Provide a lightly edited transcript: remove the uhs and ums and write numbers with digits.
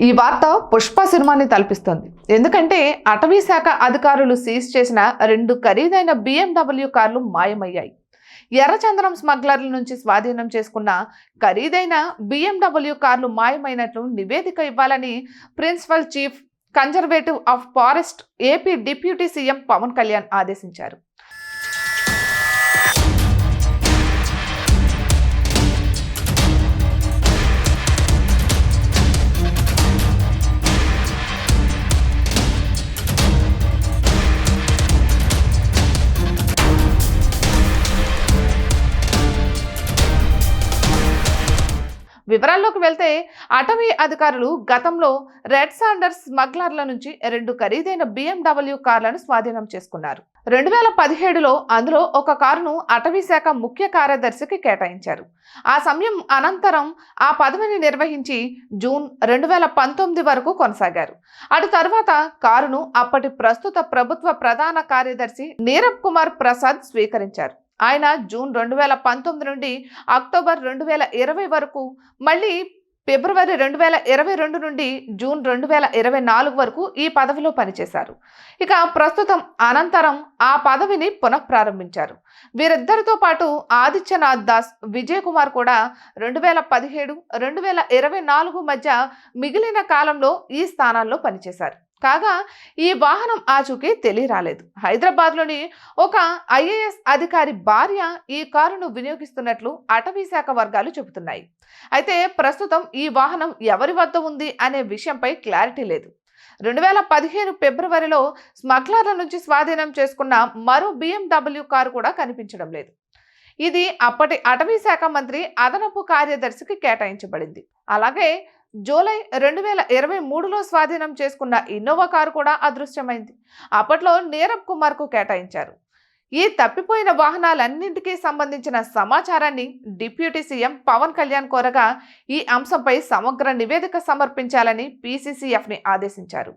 ఈ వార్త పుష్ప సినిమాని తలపిస్తోంది. ఎందుకంటే అటవీ శాఖ అధికారులు సీజ్ చేసిన 2 ఖరీదైన BMW కార్లు మాయమయ్యాయి. ఎర్రచందనం స్మగ్లర్ల నుంచి స్వాధీనం చేసుకున్న ఖరీదైన BMW కార్లు మాయమైనట్లు నివేదిక ఇవ్వాలని principal chief conservative of forest AP deputy CM Pawan Kalyan ఆదేశించారు. వివరాల్లోకి వెళ్తే అటవీ అధికారులు గతంలో రెడ్ సాండర్స్ స్మగ్లర్ల నుంచి 2 ఖరీదైన BMW కార్లను స్వాధీనం చేసుకున్నారు. 2017లో అందులో ఒక కారును అటవీ శాఖ ముఖ్య కార్యదర్శికి కేటాయించారు. ఆ సమయం అనంతరం ఆ పదవిని నిర్వహించి జూన్ 2019 వరకు కొనసాగారు. అటు తర్వాత కారును అప్పటి ప్రస్తుత ప్రభుత్వ ప్రధాన కార్యదర్శి నీరబ్ కుమార్ ప్రసాద్ స్వీకరించారు. ఆయన జూన్ 2019 నుండి అక్టోబర్ 2020 వరకు, మళ్ళీ ఫిబ్రవరి 2022 నుండి జూన్ 2024 వరకు ఈ పదవిలో పనిచేశారు. ఇక ప్రస్తుతం అనంతరం ఆ పదవిని పునఃప్రారంభించారు. వీరిద్దరితో పాటు ఆదిత్యనాథ్ దాస్, విజయ్ కుమార్ కూడా 2017, 2024 మధ్య మిగిలిన కాలంలో ఈ స్థానాల్లో పనిచేశారు. కాగా ఈ వాహనం ఆచూకీ తెలియరాలేదు. హైదరాబాద్లోని ఒక IAS అధికారి భార్య ఈ కారును వినియోగిస్తున్నట్లు అటవీ శాఖ వర్గాలు చెబుతున్నాయి. అయితే ప్రస్తుతం ఈ వాహనం ఎవరి వద్ద ఉంది అనే విషయంపై క్లారిటీ లేదు. 2015 ఫిబ్రవరిలో స్మగ్లర్ల నుంచి స్వాధీనం చేసుకున్న మరో BMW కారు కూడా కనిపించడం లేదు. ఇది అప్పటి అటవీ శాఖ మంత్రి అదనపు కార్యదర్శికి కేటాయించబడింది. అలాగే జూలై 2023లో స్వాధీనం చేసుకున్న ఇన్నోవా కారు కూడా అదృశ్యమైంది. అప్పట్లో నీరబ్ కుమార్కు కేటాయించారు. ఈ తప్పిపోయిన వాహనాలన్నింటికీ సంబంధించిన సమాచారాన్ని డిప్యూటీ సీఎం పవన్ కళ్యాణ్ కోరగా ఈ అంశంపై సమగ్ర నివేదిక సమర్పించాలని PCCFని ఆదేశించారు.